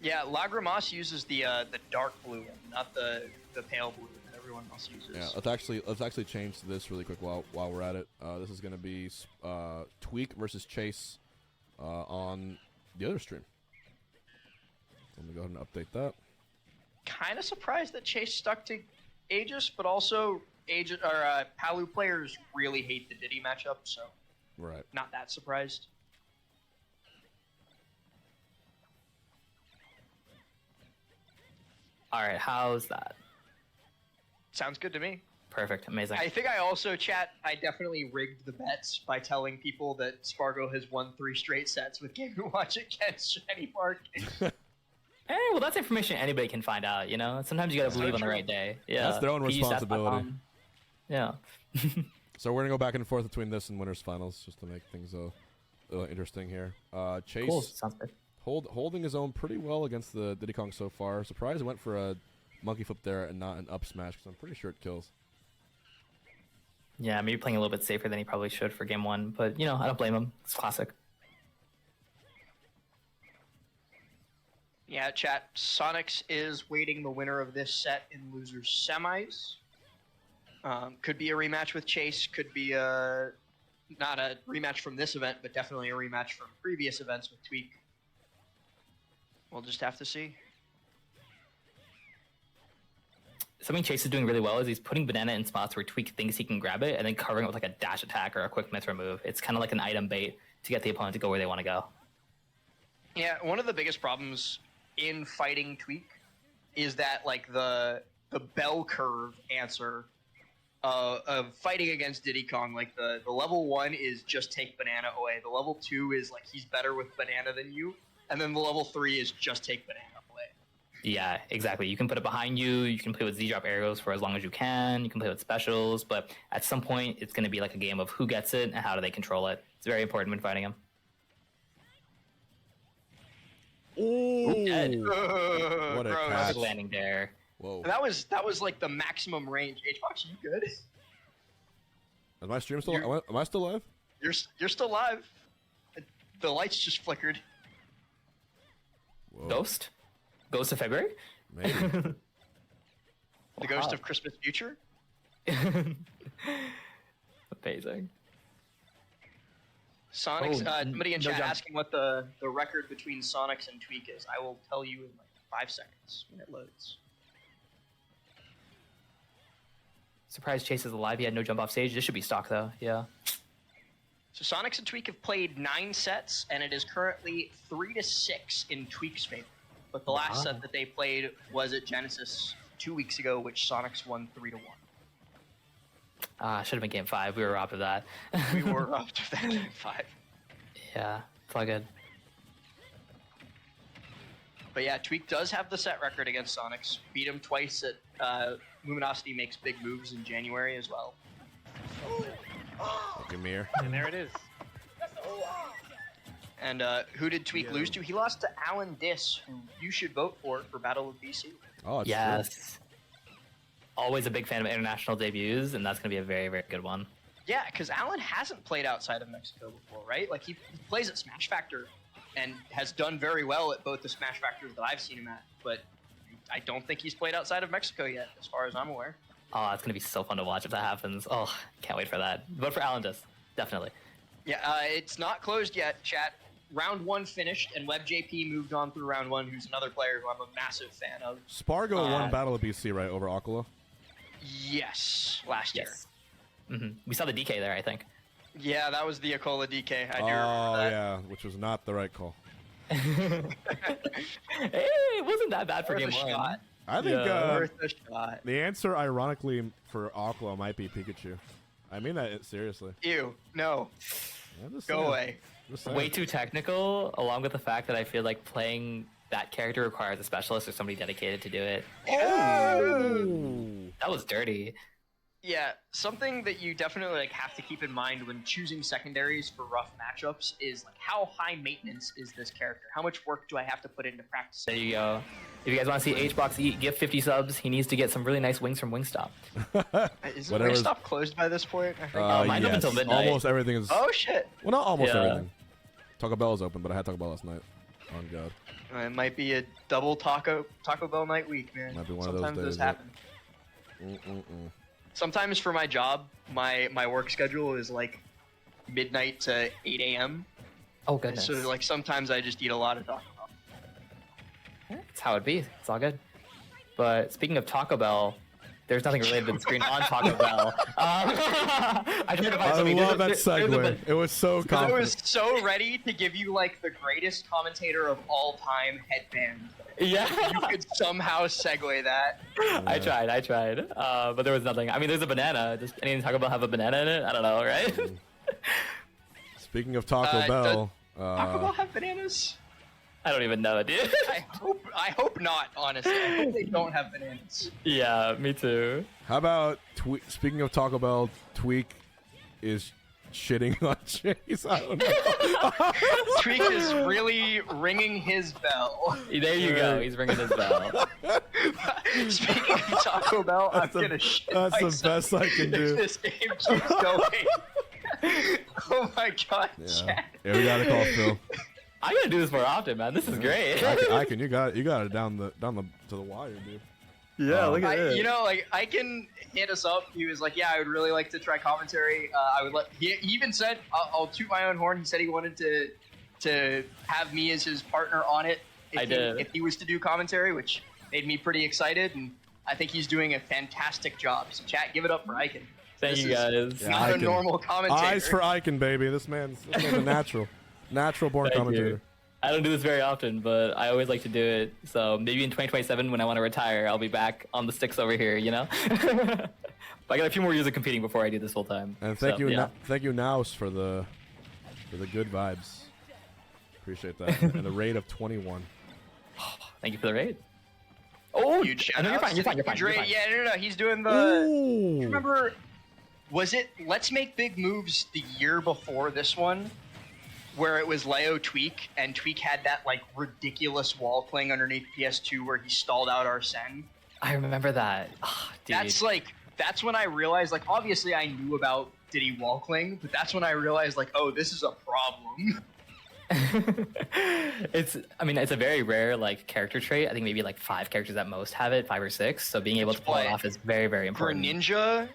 Yeah, Lagrimas uses the dark blue one, not the pale blue that everyone else uses. Yeah, let's actually change to this really quick while we're at it. This is gonna be Tweek versus Chase on the other stream. Let me go ahead and update that. Kind of surprised that Chase stuck to Aegis, but also Aegis or Palu players really hate the Diddy matchup, so Right. not that surprised. All right, how's that? Sounds good to me. Perfect, amazing. I think I also, I definitely rigged the bets by telling people that Spargo has won 3 straight sets with Game & Watch against Shiny Park. Hey, well, that's information anybody can find out, you know? Sometimes you gotta believe on the right day. Yeah. That's their own responsibility. Yeah. So we're gonna go back and forth between this and winners finals just to make things a little interesting here. Chase Cool, sounds good. holding his own pretty well against the Diddy Kong so far. Surprised he went for a monkey flip there and not an up smash because I'm pretty sure it kills. Yeah, maybe playing a little bit safer than he probably should for game 1, but, you know, I don't blame him. It's classic. Yeah, chat. Sonics is waiting the winner of this set in losers semis. Could be a rematch with Chase. Could be not a rematch from this event, but definitely a rematch from previous events with Tweek. We'll just have to see. Something Chase is doing really well is he's putting Banana in spots where Tweek thinks he can grab it and then covering it with like a dash attack or a quick Mithra move. It's kind of like an item bait to get the opponent to go where they want to go. Yeah, one of the biggest problems in fighting Tweek is that like the bell curve answer of fighting against Diddy Kong, like the level 1 is just take Banana away. The level 2 is like he's better with Banana than you, and then the level 3 is just take Banana away. Yeah, exactly. You can put it behind you. You can play with Z-drop arrows for as long as you can. You can play with specials, but at some point it's going to be like a game of who gets it and how do they control it. It's very important when fighting him. Ooh, Dead. what a Gross. catch. Landing there. Whoa. And that was like the maximum range. HungryBox, you good? Is my stream still? Am I still live? You're still live. The lights just flickered. Whoa. Ghost? Ghost of February? Maybe. The ghost of Christmas future. Amazing. Sonics. Somebody in no chat jump. asking what the record between Sonics and Tweek is. I will tell you in like 5 seconds when it loads. Surprised Chase is alive. He had no jump off stage. This should be stock though. Yeah. So Sonics and Tweek have played 9 sets, and it is currently 3-6 in Tweek's favor. But the last set that they played was at Genesis 2 weeks ago, which Sonics won 3-1. Should have been game 5. We were robbed of that. We were robbed of that game 5. Yeah, it's all good. But yeah, Tweek does have the set record against Sonics. Beat him twice at Luminosity Makes Big Moves in January as well. Look at me here. And there it is. And who did Tweek lose to? He lost to Alan Diss, who you should vote for Battle of BC. Oh, it's Yes. Always a big fan of international debuts, and that's going to be a very, very good one. Yeah, because Alan hasn't played outside of Mexico before, right? Like, he plays at Smash Factor and has done very well at both the Smash Factors that I've seen him at, but I don't think he's played outside of Mexico yet, as far as I'm aware. Oh, it's going to be so fun to watch if that happens. Oh, can't wait for that. Vote for Alan Diss, definitely. Yeah, it's not closed yet, chat. Round 1 finished, and WebJP moved on through round 1, who's another player who I'm a massive fan of. Spargo won Battle of BC, right, over Aquila? Yes, last year. Yes. We saw the DK there, I think. Yeah, that was the Akola DK. I do Oh, remember that. yeah, which was not the right call. Hey, it wasn't that bad for Worth a game 1. shot. I think Worth a shot. the answer, ironically, for Aquila might be Pikachu. I mean that seriously. Ew, no. I'm just Go saying. away. Just saying. Way too technical, along with the fact that I feel like playing that character requires a specialist or somebody dedicated to do it. Oh! That was dirty. Yeah, something that you definitely like have to keep in mind when choosing secondaries for rough matchups is like how high maintenance is this character? How much work do I have to put into practice? There you go. If you guys want to see HungryBox eat, give 50 subs. He needs to get some really nice wings from Wingstop. Is Whatever's- Wingstop closed by this point? I forget. Mine's up yes. until midnight. Almost everything is. Oh shit! Well, not almost Yeah. everything. Taco Bell is open, but I had Taco Bell last night. On God. It might be a double Taco Bell night week, man. Might be one Sometimes of those days. those happen. Sometimes for my job, my work schedule is like midnight to 8 a.m. Oh goodness. So like sometimes I just eat a lot of Taco Bell. That's how it be. It's all good. But speaking of Taco Bell, there's nothing related to the screen on Taco Bell. I tried to find I something. love that segue. It was so I confident. was so ready to give you like the greatest commentator of all time headband. Yeah. You could somehow segue that. I tried. But there was nothing. I mean, there's a banana. Does any Taco Bell have a banana in it? I don't know, right? Speaking of Taco Bell, Taco Bell have bananas? I don't even know, dude. I hope not, honestly. I hope they don't have bananas. Yeah, me too. how about speaking of Taco Bell, Tweek is shitting on Chase. I don't know. Tweek is really ringing his bell. There you go. He's ringing his bell. Speaking of Taco Bell, I'm gonna shit That's the myself best I can do. if this game keeps going. Oh my god, Yeah. chat. Yeah, we gotta call Phil. I gotta do this more often, man. This is great. I can. You got it down the to the wire, dude. Yeah, look at it. You know, like I can hit us up. He was like, "Yeah, I would really like to try commentary. I would let." He even said, "I'll toot my own horn." He said he wanted to have me as his partner on it. If he was to do commentary, which made me pretty excited, and I think he's doing a fantastic job. So, chat, give it up for Icon. Thank you guys. Yeah, Not a Icon. normal commentator. Eyes for Icon, baby. This man's a natural born Thank commentator. you. I don't do this very often, but I always like to do it. So maybe in 2027, when I want to retire, I'll be back on the sticks over here, you know? But I got a few more years of competing before I do this full time. And thank you, Naus, for the good vibes. Appreciate that. And the rate of 21. Thank you for the raid. Oh, Huge shout no, you're outs fine. You're to fine. You're fine. huge You're rate. fine. Yeah, no. He's doing the. Ooh. You remember? Was it Let's Make Big Moves the year before this one, where it was Leo Tweek, and Tweek had that like ridiculous wall playing underneath PS2 where he stalled out Arsene? I remember that. Oh, dude. That's when I realized, like, obviously I knew about Diddy wall cling, but that's when I realized, like, oh, this is a problem. It's a very rare like character trait. I think maybe like 5 characters at most have it, 5 or 6. So being able to pull it off is very, very important. Greninja,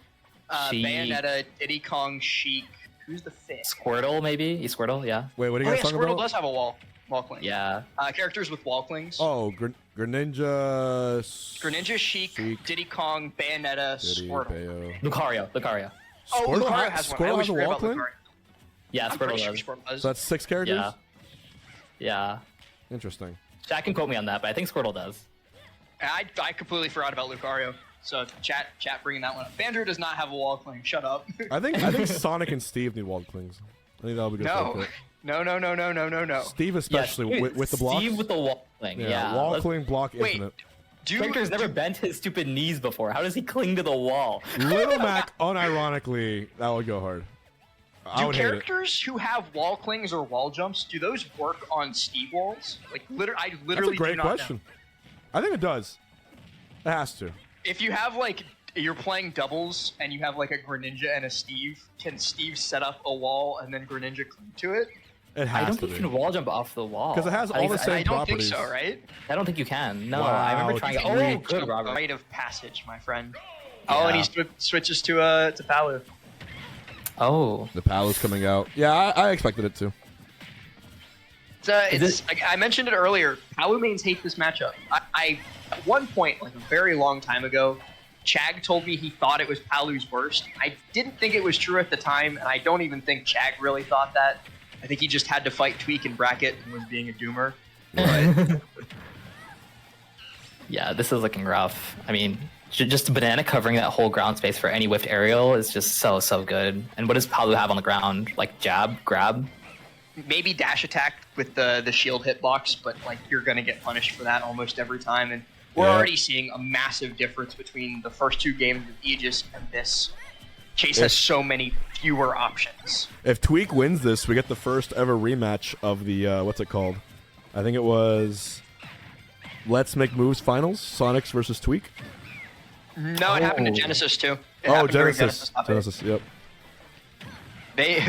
Sheik. Bayonetta, Diddy Kong, Sheik. Who's the 5th? Squirtle, maybe? Squirtle, yeah. Wait, what are you guys talking Squirtle about? does have a wall cling. Yeah. Characters with wall clings. Oh, Greninja. Greninja, Sheik, Diddy Kong, Bayonetta, Diddy, Squirtle. Bayo. Lucario. Oh, Squirtle Lucario has one. I Squirtle always has a forget wall about cling? Lucario. Yeah, I'm Squirtle pretty does. sure Squirtle does. So that's 6 characters? Yeah. Yeah. Interesting. Jack can quote me on that, but I think Squirtle does. I completely forgot about Lucario. So chat bringing that one up. Bandrew does not have a wall cling. Shut up. I think Sonic and Steve need wall clings. I think that'll be good. No. No. Steve especially with the blocks. Steve with the wall thing. Yeah. Wall cling block Wait. infinite. Character's never bent his stupid knees before. How does he cling to the wall? Little Mac, unironically, that would go hard. I Do would hate it. characters who have wall clings or wall jumps, do those work on Steve walls? Like, I That's literally a great do not question. I think it does. It has to. know. If you have, like, you're playing doubles and you have, like, a Greninja and a Steve, can Steve set up a wall and then Greninja cling to it? It has I don't to think be. you can wall jump off the wall. 'Cause it has all the same I don't properties. think so, right? I don't think you can. No, Wow, I remember trying it. Oh, Tweek. good, Robert. Rite of passage, my friend. Oh, and he switches to Palu. Oh. The Palu's coming out. Yeah, I expected it to. I mentioned it earlier. Palu mains hate this matchup. I at one point, like a very long time ago, Chag told me he thought it was Palu's worst. I didn't think it was true at the time, and I don't even think Chag really thought that. I think he just had to fight Tweek in bracket and was being a doomer. But Yeah, this is looking rough. I mean, just a banana covering that whole ground space for any whiffed aerial is just so good. And what does Palu have on the ground? Like jab, grab? maybe dash attack with the shield hitbox, but like you're gonna get punished for that almost every time. And we're already seeing a massive difference between the first two games with Aegis and this. Chase has so many fewer options. If Tweek wins this, we get the first ever rematch of the what's it called? I think it was Let's Make Moves Finals, Sonics versus Tweek. No, it happened to Genesis too. It Oh, happened during Genesis. Genesis, yep.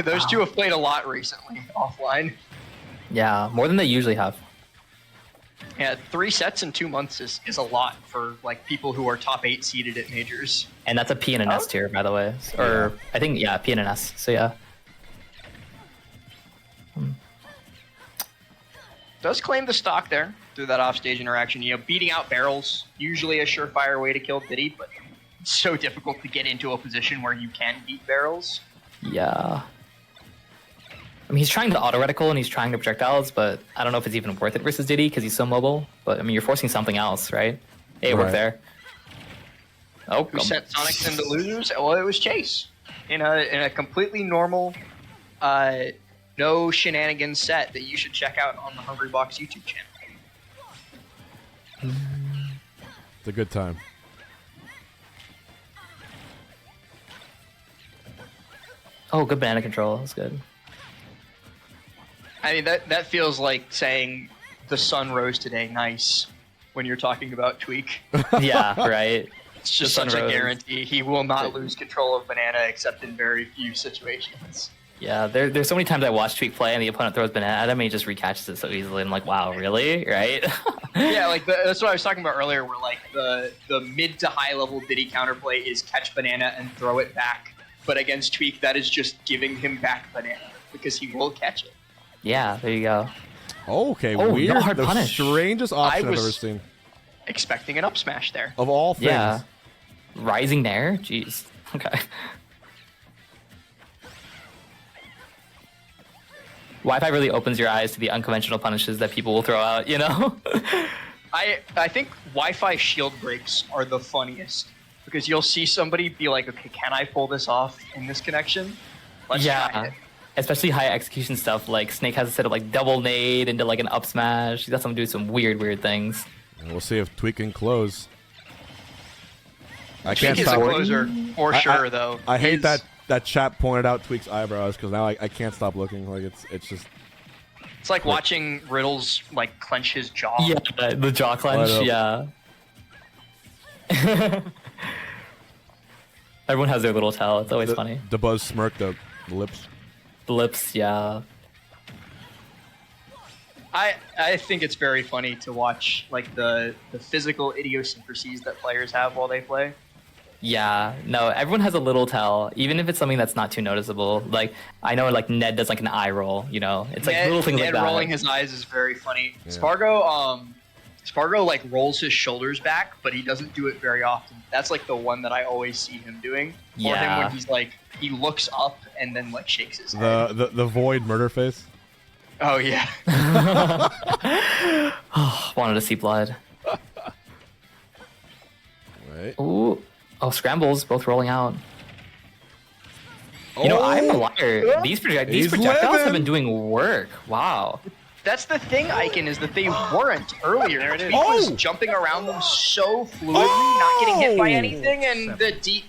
Those two have played a lot recently offline. Yeah, more than they usually have. Yeah, 3 sets in 2 months is a lot for like people who are top 8 seeded at majors. And that's a P and an S tier, by the way. Or I think P and an S. So yeah. Does claim the stock there through that offstage interaction. You know, beating out barrels, usually a surefire way to kill Diddy, but it's so difficult to get into a position where you can beat barrels. Yeah. I mean, he's trying to auto reticle and he's trying to projectiles, but I don't know if it's even worth it versus Diddy because he's so mobile. But I mean, you're forcing something else, right? Hey, it worked there. Oh, who sent Sonics into losers? Well, it was Chase in a completely normal, no shenanigans set that you should check out on the HungryBox YouTube channel. It's a good time. Oh, good banana control. That's good. I mean, that feels like saying the sun rose today, nice, when you're talking about Tweek. Yeah, right. It's just such a guarantee. He will not lose control of banana except in very few situations. Yeah, there's so many times I watch Tweek play and the opponent throws banana at him and he just recatches it so easily. I'm like, wow, really? Right? Yeah, like that's what I was talking about earlier, where like the mid to high level Diddy counterplay is catch banana and throw it back. But against Tweek, that is just giving him back banana because he will catch it. Yeah, there you go. Okay, Oh, weird. no hard The punish. strangest option I've ever seen. Expecting an up smash there. Of all things. Yeah. Rising there? Jeez. Okay. Wi-Fi really opens your eyes to the unconventional punishes that people will throw out, you know? I think Wi-Fi shield breaks are the funniest because you'll see somebody be like, okay, can I pull this off in this connection? Let's try it. Especially high execution stuff, like Snake has a set of like double nade into like an up smash. He got some do some weird things. And we'll see if Tweek can close. I Tweek can't is stop. a closer for sure, though. I hate that chat pointed out Tweek's eyebrows because now I can't stop looking. Like it's just. It's like watching Riddles like clench his jaw. Yeah, the jaw clench. Yeah. Everyone has their little tell. It's always funny. The buzz smirk, the lips. The lips, yeah. I think it's very funny to watch like the physical idiosyncrasies that players have while they play. Yeah, no, everyone has a little tell, even if it's something that's not too noticeable. Like I know, like Ned does like an eye roll, you know. It's like little things like that. Ned rolling his eyes is very funny. Yeah. Spargo like rolls his shoulders back, but he doesn't do it very often. That's like the one that I always see him doing. Or him when he's like he looks up and then like shakes his head. The void murder face. Oh yeah. Oh, wanted to see blood. Right. Ooh. Oh, scrambles, both rolling out. You know, I'm a liar. These projectiles have been doing work. Wow. That's the thing, Icon, is that they weren't earlier. Tweek was jumping around them so fluidly, not getting hit by anything, and the deep